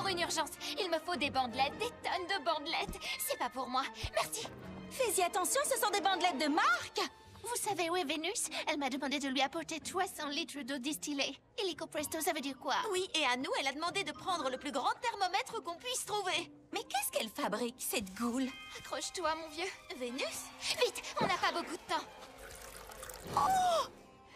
pour une urgence. Il me faut des bandelettes, des tonnes de bandelettes. C'est pas pour moi. Merci. Fais-y attention, ce sont des bandelettes de marque. Vous savez où est Vénus? Elle m'a demandé de lui apporter 300 litres d'eau distillée. Illico presto, ça veut dire quoi? Oui, et à nous, elle a demandé de prendre le plus grand thermomètre qu'on puisse trouver. Mais qu'est-ce qu'elle fabrique, cette goule? Accroche-toi, mon vieux. Vénus? Vite, on n'a pas beaucoup de temps. Oh!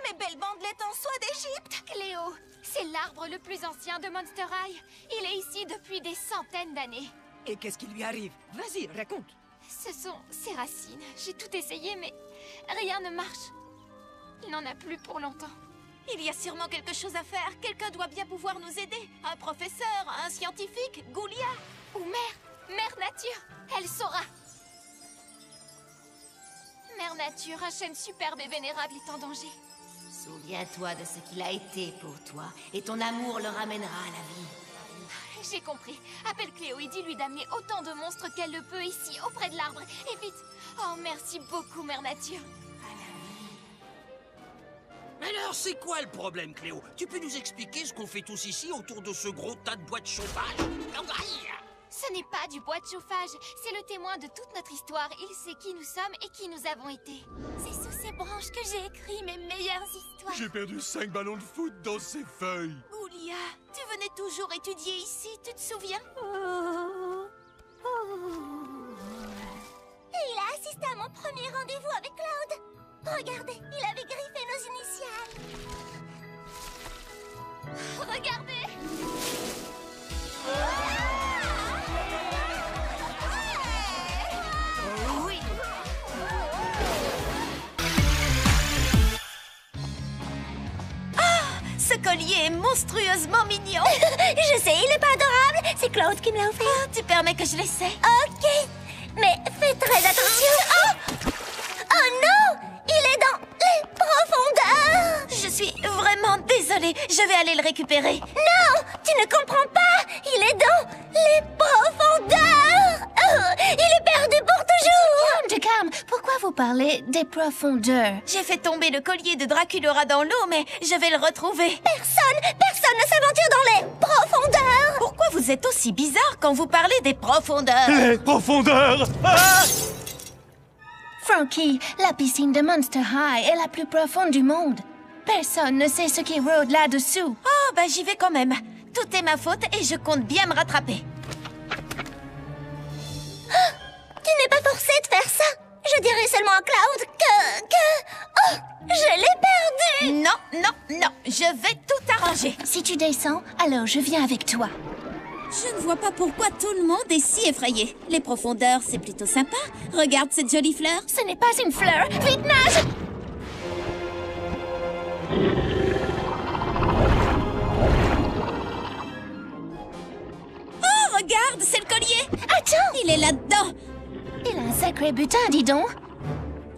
Mes belles bandelettes en soie d'Égypte! Cléo, c'est l'arbre le plus ancien de Monster High. Il est ici depuis des centaines d'années. Et qu'est-ce qui lui arrive? Vas-y, raconte. Ce sont ses racines. J'ai tout essayé, mais rien ne marche. Il n'en a plus pour longtemps. Il y a sûrement quelque chose à faire. Quelqu'un doit bien pouvoir nous aider. Un professeur, un scientifique, Goulia. Ou Mère Nature, elle saura. Mère Nature, un chêne superbe et vénérable est en danger. Souviens-toi de ce qu'il a été pour toi, et ton amour le ramènera à la vie. J'ai compris. Appelle Cléo et dis-lui d'amener autant de monstres qu'elle le peut ici, auprès de l'arbre. Et vite. Oh, merci beaucoup, Mère Nature. Alors, c'est quoi le problème, Cléo? Tu peux nous expliquer ce qu'on fait tous ici autour de ce gros tas de bois de chauffage? Ce n'est pas du bois de chauffage. C'est le témoin de toute notre histoire. Il sait qui nous sommes et qui nous avons été. C'est sous ces branches que j'ai écrit mes meilleures histoires. J'ai perdu 5 ballons de foot dans ces feuilles. Goulia, tu venais toujours étudier ici, tu te souviens? Et il a assisté à mon premier rendez-vous avec Cloud. Regardez, il avait griffé nos initiales. Regardez! Oui. Ce collier est monstrueusement mignon. Je sais, il est pas adorable. C'est Claude qui me l'a offert. Oh, tu permets que je l'essaie? Ok, mais fais très attention. Oh non! Il est dans les profondeurs. Je suis vraiment désolée. Je vais aller le récupérer. Non, tu ne comprends pas. Il est dans les profondeurs. Il est perdu pour toujours. Calme. Pourquoi vous parlez des profondeurs? J'ai fait tomber le collier de Draculaura dans l'eau, mais je vais le retrouver. Personne ne s'aventure dans les profondeurs. Pourquoi vous êtes aussi bizarre quand vous parlez des profondeurs? Les profondeurs! Ah! Frankie, la piscine de Monster High est la plus profonde du monde. Personne ne sait ce qui rôde là-dessous. Oh, bah j'y vais quand même. Tout est ma faute et je compte bien me rattraper. Tu n'es pas forcé de faire ça. Je dirais seulement à Cloud Oh, je l'ai perdu. Non. Je vais tout arranger. Si tu descends, alors je viens avec toi. Je ne vois pas pourquoi tout le monde est si effrayé. Les profondeurs, c'est plutôt sympa. Regarde cette jolie fleur. Ce n'est pas une fleur. Vite, nage! Oh, regarde, c'est le collier. Attends! Il est là-dedans. Il a un sacré butin, dis donc.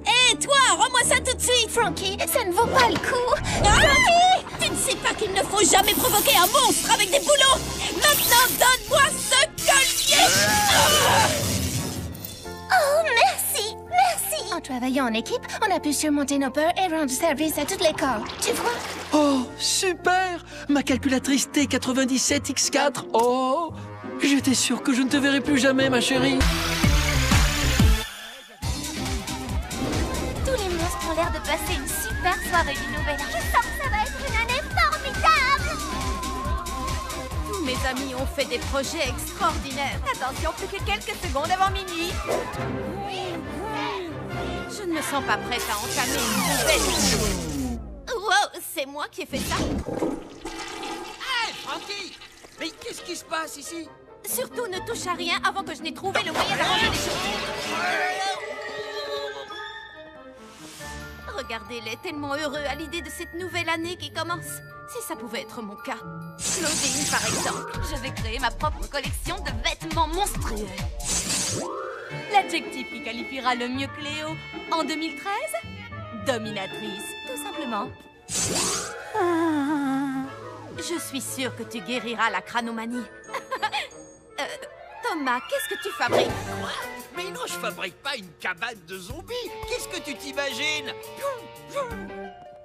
Hé, toi, rends-moi ça tout de suite. Frankie, ça ne vaut pas le coup. Frankie! Tu ne sais pas qu'il ne faut jamais provoquer un monstre avec des boulots. Maintenant, donne-moi ce collier. Oh, merci. En travaillant en équipe, on a pu surmonter nos peurs et rendre service à toute l'école. Tu vois? Oh, super! Ma calculatrice T97X4. Oh! J'étais sûr que je ne te verrais plus jamais, ma chérie. Tous les monstres ont l'air de passer une super soirée du Nouvel An. Je sens que ça va être une année formidable. Tous mes amis ont fait des projets extraordinaires. Attention, plus que quelques secondes avant minuit. Je ne me sens pas prête à entamer une nouvelle. Wow, c'est moi qui ai fait ça. Hey, Frankie! Mais qu'est-ce qui se passe ici? Surtout ne touche à rien avant que je n'ai trouvé le moyen d'arranger les choses. Regardez-les, tellement heureux à l'idée de cette nouvelle année qui commence. Si ça pouvait être mon cas. Claudine, par exemple. Je vais créer ma propre collection de vêtements monstrueux. L'adjectif qui qualifiera le mieux Cléo en 2013? Dominatrice, tout simplement. Je suis sûre que tu guériras la cranomanie. Thomas, qu'est-ce que tu fabriques? Quoi? Mais non, je fabrique pas une cabane de zombies. Qu'est-ce que tu t'imagines?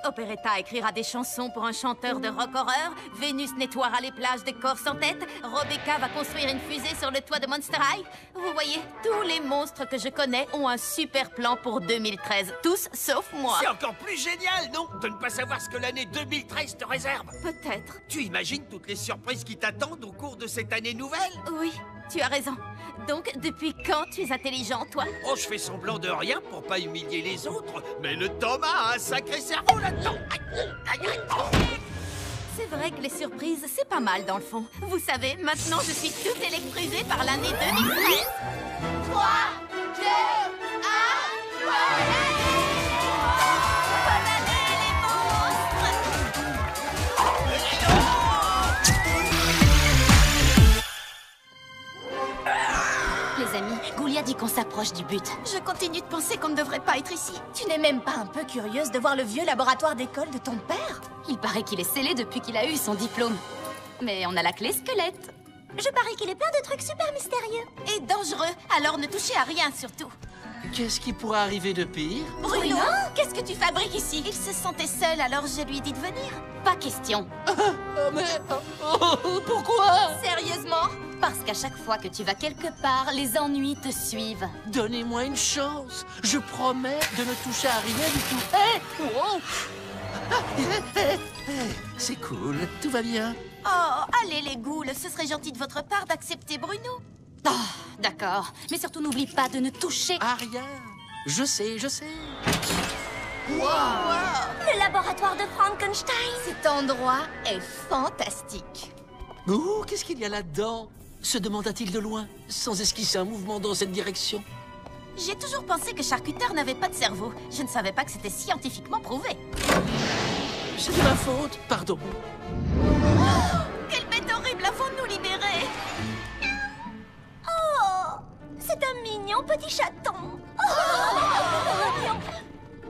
Operetta écrira des chansons pour un chanteur de rock horreur. Vénus nettoiera les plages des corps sans tête. Rebecca va construire une fusée sur le toit de Monster High. Vous voyez, tous les monstres que je connais ont un super plan pour 2013. Tous sauf moi. C'est encore plus génial, non? De ne pas savoir ce que l'année 2013 te réserve. Peut-être. Tu imagines toutes les surprises qui t'attendent au cours de cette année nouvelle? Oui, tu as raison. Donc, depuis quand tu es intelligent, toi? Oh, je fais semblant de rien pour pas humilier les autres, mais le Thomas a un sacré cerveau là-dedans. C'est vrai que les surprises, c'est pas mal dans le fond. Vous savez, maintenant je suis toute électrisée par l'année 2013. 3, 2, 1, bonne année les monstres! Les amis, Goulia dit qu'on s'approche du but. Je continue de penser qu'on ne devrait pas être ici. Tu n'es même pas un peu curieuse de voir le vieux laboratoire d'école de ton père? Il paraît qu'il est scellé depuis qu'il a eu son diplôme. Mais on a la clé squelette. Je parie qu'il est plein de trucs super mystérieux. Et dangereux, alors ne touchez à rien surtout. Qu'est-ce qui pourrait arriver de pire? Bruno, qu'est-ce que tu fabriques ici? Il se sentait seul, alors je lui ai dit de venir. Pas question. Pourquoi? Sérieusement? Parce qu'à chaque fois que tu vas quelque part, les ennuis te suivent. Donnez-moi une chance. Je promets de ne toucher à rien du tout. Hey! Wow! C'est cool, tout va bien. Oh, allez les ghouls, ce serait gentil de votre part d'accepter Bruno. Oh, d'accord. Mais surtout, n'oublie pas de ne toucher À rien. Je sais, je sais. Le laboratoire de Frankenstein. Cet endroit est fantastique. Ouh, qu'est-ce qu'il y a là-dedans? Se demanda-t-il de loin, sans esquisser un mouvement dans cette direction. J'ai toujours pensé que Charcuteur n'avait pas de cerveau. Je ne savais pas que c'était scientifiquement prouvé. C'est de ma faute, pardon. Quelle bête horrible avant de nous libérer! Oh, c'est un mignon petit chaton. Oh, mignon.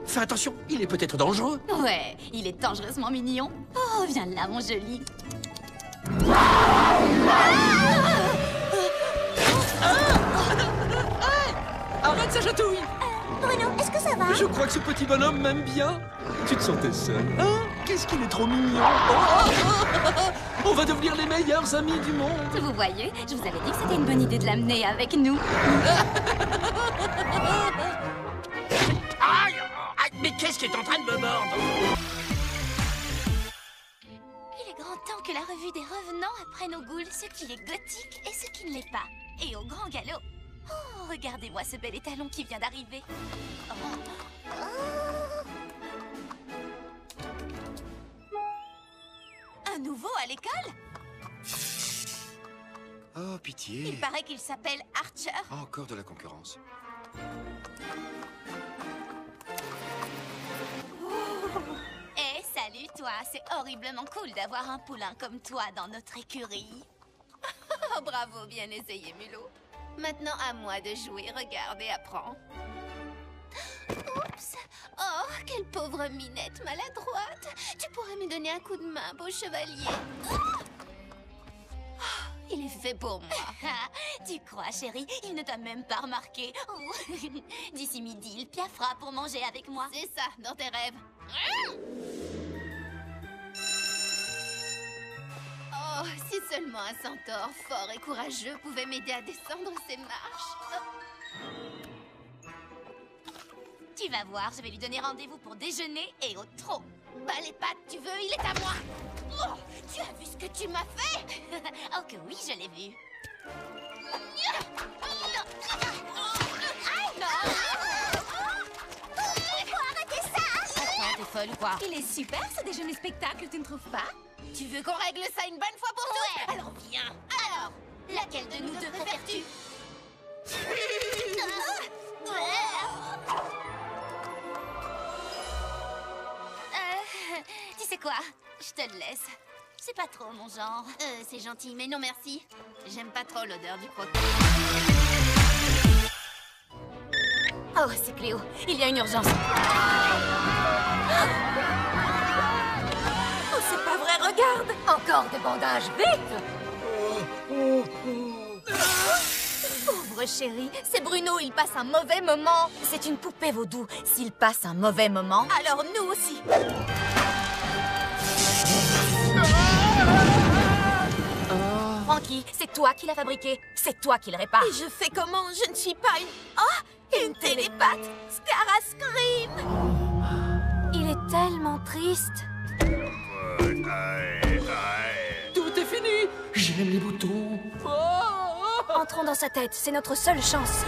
Fais attention, il est peut-être dangereux. Ouais, il est dangereusement mignon. Oh, viens là, mon joli. Arrête sa chatouille! Bruno, est-ce que ça va? Je crois que ce petit bonhomme m'aime bien. Tu te sentais seul, hein? Qu'est-ce qu'il est trop mignon! On va devenir les meilleurs amis du monde! Vous voyez, je vous avais dit que c'était une bonne idée de l'amener avec nous. Aïe! Aïe, mais qu'est-ce qui est en train de me mordre? Il est grand temps que la revue des revenants apprenne aux ghouls ce qui est gothique et ce qui ne l'est pas. Et au grand galop. Oh, regardez-moi ce bel étalon qui vient d'arriver. Un nouveau à l'école? Oh, pitié. Il paraît qu'il s'appelle Archer. Encore de la concurrence. Eh, salut toi, c'est horriblement cool d'avoir un poulain comme toi dans notre écurie. Oh, bravo, bien essayé, Mulot. Maintenant, à moi de jouer. Regarde et apprends. Oups. Oh, quelle pauvre minette maladroite. Tu pourrais me donner un coup de main, beau chevalier. Oh, il est fait pour moi. Tu crois, chérie? Il ne t'a même pas remarqué. Oh. D'ici midi, il piaffera pour manger avec moi. C'est ça, dans tes rêves. Oh, si seulement un centaure fort et courageux pouvait m'aider à descendre ces marches. Oh. Tu vas voir, je vais lui donner rendez-vous pour déjeuner et au trot. Bah les pattes, tu veux, il est à moi. Oh, tu as vu ce que tu m'as fait? Oh que oui, je l'ai vu. Arrêtez ça! Attends, t'es folle ou quoi? Il est super ce déjeuner spectacle, tu ne trouves pas? Tu veux qu'on règle ça une bonne fois pour toutes? Alors viens. Alors, laquelle de nous deux préfères-tu? Tu sais quoi? Je te le laisse. C'est pas trop mon genre. C'est gentil, mais non merci. J'aime pas trop l'odeur du croquis. Oh, c'est Cléo. Il y a une urgence. Oh, c'est pas vrai, regarde! Encore des bandages, vite! Pauvre pauvre chérie, c'est Bruno, il passe un mauvais moment. C'est une poupée vaudou. S'il passe un mauvais moment... Alors nous aussi. Frankie, c'est toi qui l'as fabriqué. C'est toi qui le répare. Et je fais comment? Je ne suis pas une... Oh, une télépathe. Scara Scream. Il est tellement triste. Tout est fini. J'aime les boutons. Entrons dans sa tête, c'est notre seule chance.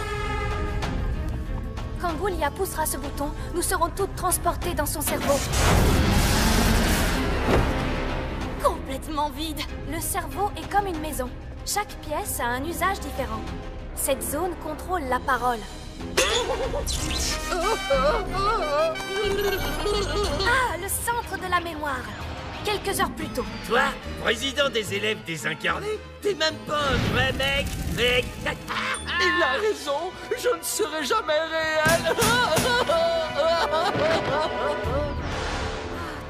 Quand Boulia poussera ce bouton, nous serons toutes transportées dans son cerveau. Complètement vide. Le cerveau est comme une maison. Chaque pièce a un usage différent. Cette zone contrôle la parole. Ah, le centre de la mémoire. Quelques heures plus tôt. Toi, président des élèves désincarnés, t'es même pas un vrai mec, mec. Il a raison. Je ne serai jamais réel.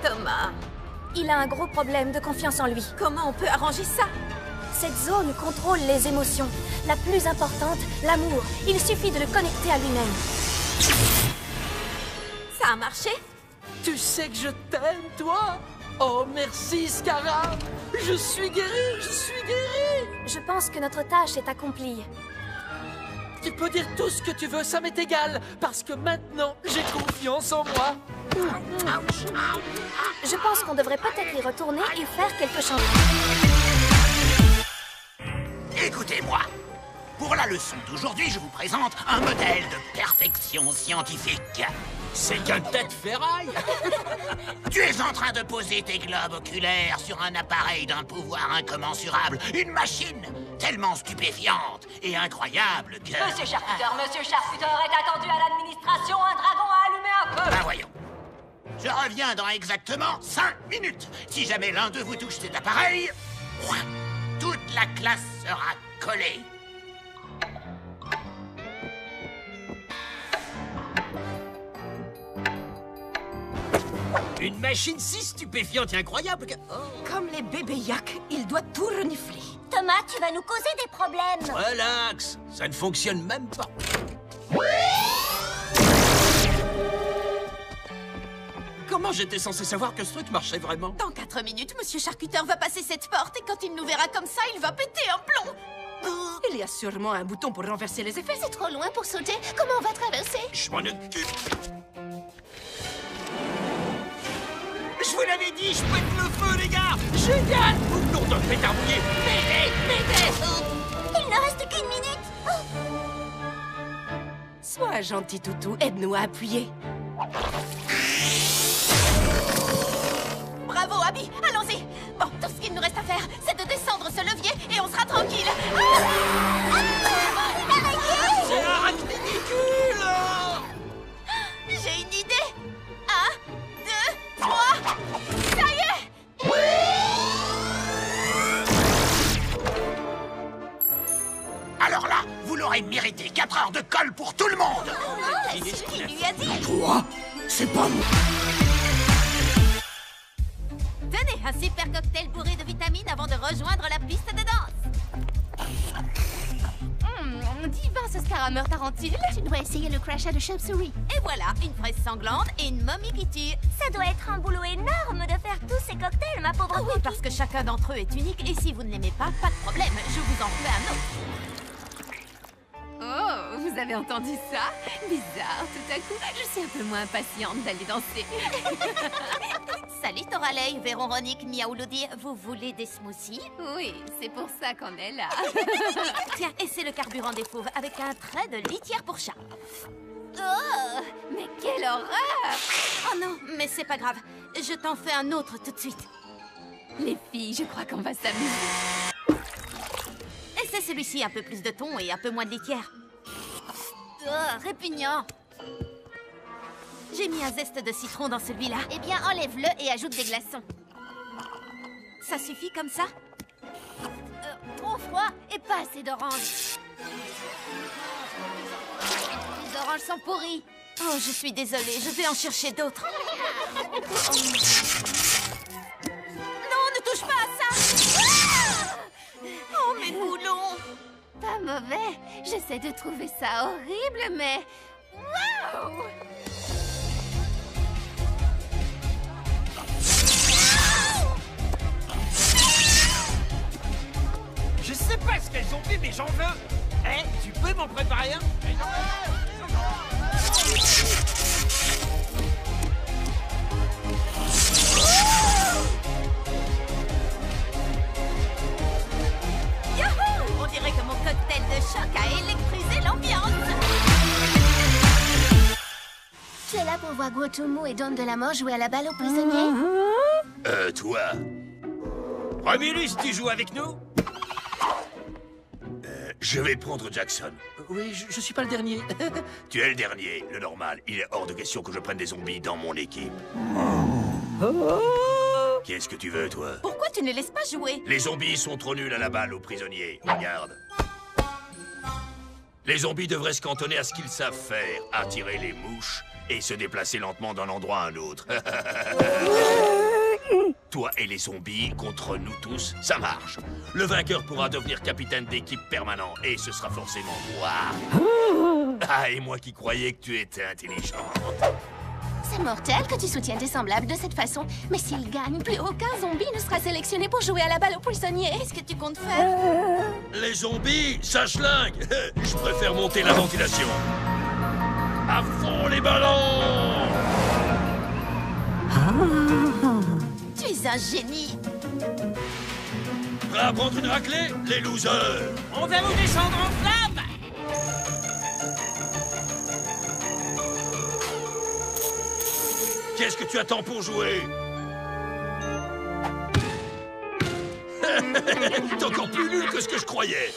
Thomas, Il a un gros problème de confiance en lui. comment on peut arranger ça? Cette zone contrôle les émotions. La plus importante, l'amour. Il suffit de le connecter à lui-même. Ça a marché? Tu sais que je t'aime, toi. Oh, merci, Scara. Je suis guéri, je suis guéri. Je pense que notre tâche est accomplie. Tu peux dire tout ce que tu veux, ça m'est égal. Parce que maintenant, j'ai confiance en moi. Je pense qu'on devrait peut-être y retourner et faire quelque chose. Écoutez-moi. Pour la leçon d'aujourd'hui, je vous présente un modèle de perfection scientifique. C'est qu'un tas de ferraille. Tu es en train de poser tes globes oculaires sur un appareil d'un pouvoir incommensurable. Une machine tellement stupéfiante et incroyable que... Monsieur Charcuter est attendu à l'administration. Un dragon a allumé un feu. Ben voyons. Je reviens dans exactement 5 minutes. Si jamais l'un de vous touche cet appareil, toute la classe sera collée. Une machine si stupéfiante et incroyable que... Comme les bébés yak, il doit tout renifler. Thomas, tu vas nous causer des problèmes. Relax, ça ne fonctionne même pas. Comment j'étais censé savoir que ce truc marchait vraiment? Dans 4 minutes, Monsieur Charcuter va passer cette porte et quand il nous verra comme ça, il va péter un plomb. Il y a sûrement un bouton pour renverser les effets. C'est trop loin pour sauter. Comment on va traverser? Je m'en occupe. Je vous l'avais dit, je pète le feu, les gars. Génial! Nom de pétard mouillé. Il ne reste qu'une minute. Sois gentil, toutou. Aide-nous à appuyer. Bravo, Abby, allons-y. Bon, tout ce qu'il nous reste à faire, c'est de descendre ce levier et on sera tranquille. C'est un ridicule! J'ai une idée. 1, 2, 3. Ça y est. Alors là, vous l'aurez mérité. 4 heures de colle pour tout le monde. C'est qui lui a dit? Quoi? C'est pas moi. Tenez, un super cocktail bourré de vitamines avant de rejoindre la piste de danse. Divin ce scarameur tarentule. Tu dois essayer le crachat de chauve-souris. Et voilà, une fraise sanglante et une momie qui tue. Ça doit être un boulot énorme de faire tous ces cocktails, ma pauvre Oui, parce que chacun d'entre eux est unique et si vous ne l'aimez pas, pas de problème, je vous en fais un autre. Oh, vous avez entendu ça? Bizarre, tout à coup, je suis un peu moins impatiente d'aller danser. Salut Toralei, Véronique, Miaouloudi, vous voulez des smoothies? Oui, c'est pour ça qu'on est là. Tiens, et c'est le carburant des fauves avec un trait de litière pour chat. Oh, mais quelle horreur! Oh non, mais c'est pas grave, je t'en fais un autre tout de suite. Les filles, je crois qu'on va s'amuser. Et c'est celui-ci, un peu plus de thon et un peu moins de litière. Oh, répugnant. J'ai mis un zeste de citron dans celui-là. Eh bien, enlève-le et ajoute des glaçons. Ça suffit comme ça? Trop froid et pas assez d'orange. Les oranges sont pourries. Oh, je suis désolée, je vais en chercher d'autres. Non, ne touche pas à ça! Oh, mes boulons! pas mauvais. J'essaie de trouver ça horrible, mais... Waouh! Je sais pas ce qu'elles ont fait, mais j'en veux. Eh, tu peux m'en préparer un? Yahoo! On dirait que mon cocktail de choc a électrisé l'ambiance. Tu es là pour voir Guotumu et Don de la Mort jouer à la balle aux prisonniers? Toi. Romulus, tu joues avec nous? Je vais prendre Jackson. Oui, je suis pas le dernier. Tu es le dernier, le normal. Il est hors de question que je prenne des zombies dans mon équipe. Qu'est-ce que tu veux, toi? Pourquoi tu ne laisses pas jouer? Les zombies sont trop nuls à la balle aux prisonniers. Regarde. Les zombies devraient se cantonner à ce qu'ils savent faire. Attirer les mouches et se déplacer lentement d'un endroit à un autre. Toi et les zombies contre nous tous, ça marche. Le vainqueur pourra devenir capitaine d'équipe permanent et ce sera forcément moi. Ah, et moi qui croyais que tu étais intelligent. C'est mortel que tu soutiennes tes semblables de cette façon. Mais s'ils gagnent, plus aucun zombie ne sera sélectionné pour jouer à la balle aux prisonniers. Qu'est-ce que tu comptes faire? Les zombies, ça schlingue. Je préfère monter la ventilation. À fond les ballons! Tu es un génie. Prêt à prendre une raclée, les losers? On va vous descendre en flamme! Qu'est-ce que tu attends pour jouer? T'es encore plus nul que ce que je croyais.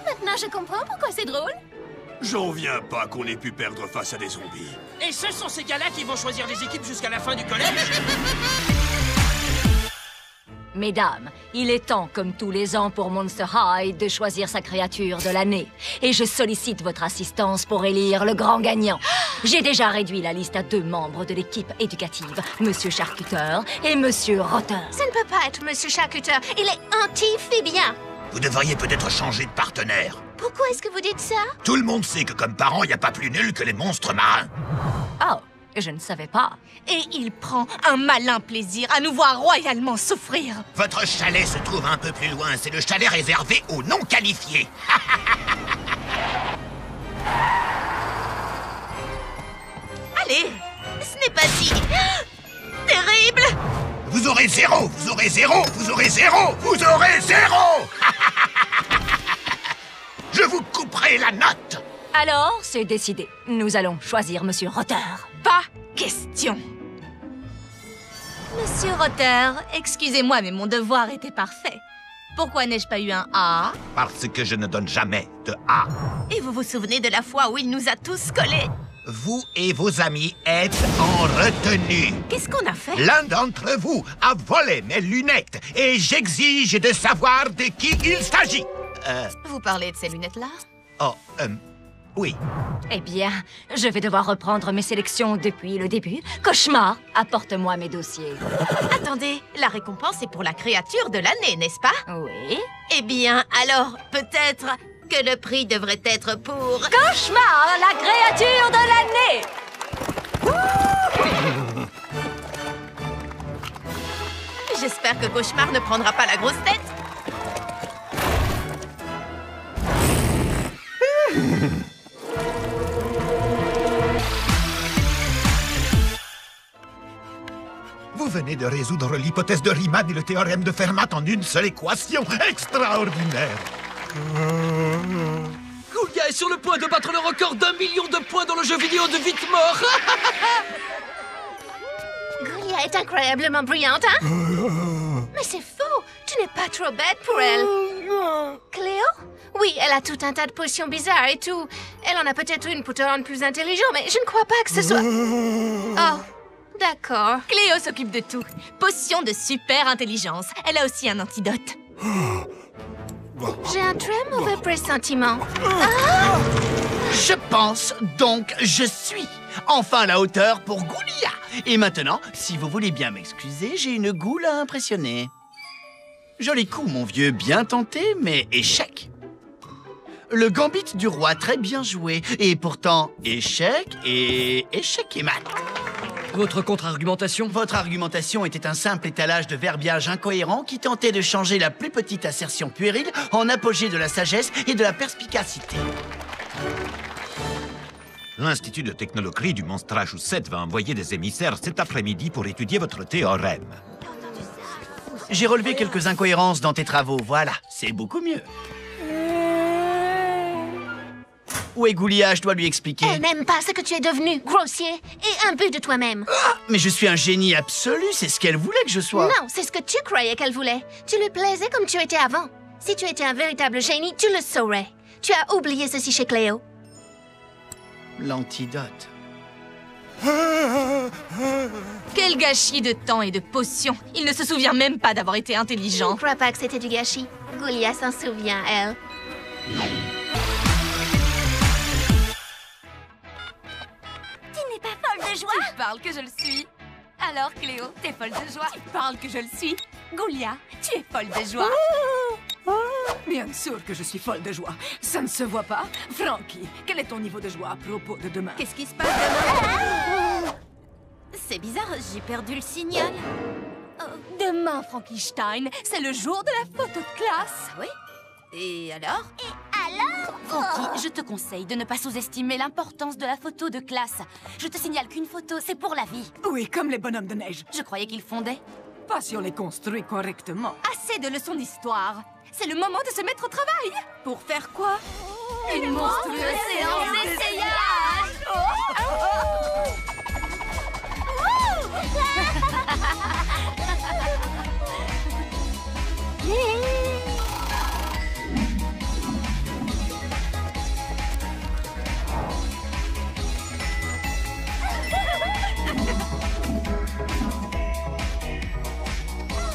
Maintenant, je comprends pourquoi c'est drôle. J'en viens pas qu'on ait pu perdre face à des zombies. Et ce sont ces gars-là qui vont choisir les équipes jusqu'à la fin du collège? Mesdames, il est temps, comme tous les ans pour Monster High, de choisir sa créature de l'année. Et je sollicite votre assistance pour élire le grand gagnant. J'ai déjà réduit la liste à 2 membres de l'équipe éducative, Monsieur Charcuteur et Monsieur Rotter. Ça ne peut pas être Monsieur Charcuteur. Il est anti-phébien. Vous devriez peut-être changer de partenaire. Pourquoi est-ce que vous dites ça? Tout le monde sait que comme parents, il n'y a pas plus nul que les monstres marins. Oh, je ne savais pas. Et il prend un malin plaisir à nous voir royalement souffrir. Votre chalet se trouve un peu plus loin. C'est le chalet réservé aux non qualifiés. Allez, ce n'est pas si... terrible. Vous aurez 0, vous aurez 0, vous aurez 0, vous aurez 0. Je vous couperai la note. Alors, c'est décidé. Nous allons choisir Monsieur Rotter. Pas question. Monsieur Rotter, excusez-moi, mais mon devoir était parfait. Pourquoi n'ai-je pas eu un A? Parce que je ne donne jamais de A. Et vous vous souvenez de la fois où il nous a tous collés? Vous et vos amis êtes en retenue. Qu'est-ce qu'on a fait? L'un d'entre vous a volé mes lunettes et j'exige de savoir de qui il s'agit. Vous parlez de ces lunettes-là? Oh, oui. Eh bien, je vais devoir reprendre mes sélections depuis le début. Cauchemar, apporte-moi mes dossiers. Attendez, la récompense est pour la créature de l'année, n'est-ce pas? Oui. Eh bien, alors, peut-être que le prix devrait être pour... Cauchemar, la créature de l'année! J'espère que Cauchemar ne prendra pas la grosse tête. Vous venez de résoudre l'hypothèse de Riemann et le théorème de Fermat en une seule équation. Extraordinaire. Goulia est sur le point de battre le record d'1 million de points dans le jeu vidéo de vite mort. Goulia est incroyablement brillante, hein? Mais c'est faux. Tu n'es pas trop bête pour elle. Cléo? Oui, elle a tout un tas de potions bizarres et tout. Elle en a peut-être une pour te rendre plus intelligent, mais je ne crois pas que ce soit... Oh, D'accord. Cléo s'occupe de tout. Potion de super intelligence. Elle a aussi un antidote. J'ai un très mauvais pressentiment. Je pense, donc je suis enfin à la hauteur pour Goulia. Et maintenant, si vous voulez bien m'excuser, j'ai une goule à impressionner. Joli coup, mon vieux, bien tenté, mais échec. Le gambit du roi, très bien joué. Et pourtant, échec et mat. Votre contre-argumentation? Votre argumentation était un simple étalage de verbiage incohérent qui tentait de changer la plus petite assertion puérile en apogée de la sagesse et de la perspicacité. L'Institut de technologie du Monstre-Chaussette va envoyer des émissaires cet après-midi pour étudier votre théorème. J'ai relevé quelques incohérences dans tes travaux, voilà, c'est beaucoup mieux. Où est Goulia? Je dois lui expliquer. Elle n'aime pas ce que tu es devenu, grossier et imbu de toi-même. Ah, mais je suis un génie absolu, c'est ce qu'elle voulait que je sois. Non, c'est ce que tu croyais qu'elle voulait. Tu lui plaisais comme tu étais avant. Si tu étais un véritable génie, tu le saurais. Tu as oublié ceci chez Cléo. L'antidote. Quel gâchis de temps et de potions. Il ne se souvient même pas d'avoir été Je intelligent. ne crois pas que c'était du gâchis. Goulia s'en souvient, elle. Tu n'es pas folle de joie? Tu parles que je le suis. Alors, Cléo, t'es folle de joie? Tu parles que je le suis. Goulia, tu es folle de joie. Bien sûr que je suis folle de joie. Ça ne se voit pas. Frankie, quel est ton niveau de joie à propos de demain? Qu'est-ce qui se passe demain? C'est bizarre, j'ai perdu le signal. Demain, Frankenstein, c'est le jour de la photo de classe. Oui? Et alors? Frankie, je te conseille de ne pas sous-estimer l'importance de la photo de classe. Je te signale qu'une photo, c'est pour la vie. Oui, comme les bonhommes de neige. Je croyais qu'ils fondaient. Pas si on les construit correctement. Assez de leçons d'histoire. C'est le moment de se mettre au travail. Pour faire quoi? Une monstrueuse séance d'essayage.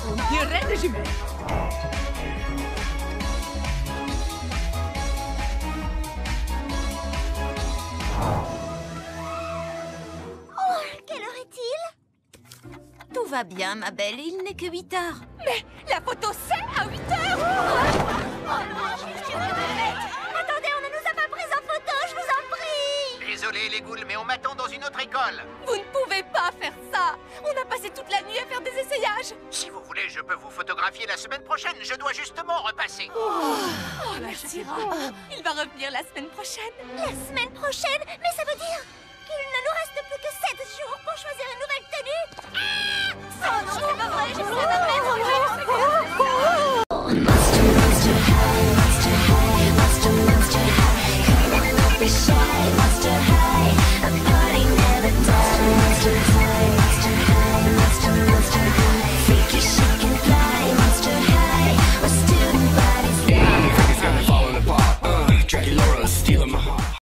On dirait des jumelles. Quelle heure est-il? Tout va bien, ma belle, il n'est que 8 heures. Mais la photo, c'est à 8 heures. Attendez, on ne nous a pas pris en photo, je vous en prie. Désolé les ghouls, mais on m'attend dans une autre école. Vous ne pouvez pas faire ça. On a passé toute la nuit à faire des essayages. Si vous voulez, je peux vous photographier la semaine prochaine. Je dois justement repasser. Merci. Il va revenir la semaine prochaine. La semaine prochaine? Mais ça veut dire qu'il ne nous reste plus que 7 jours.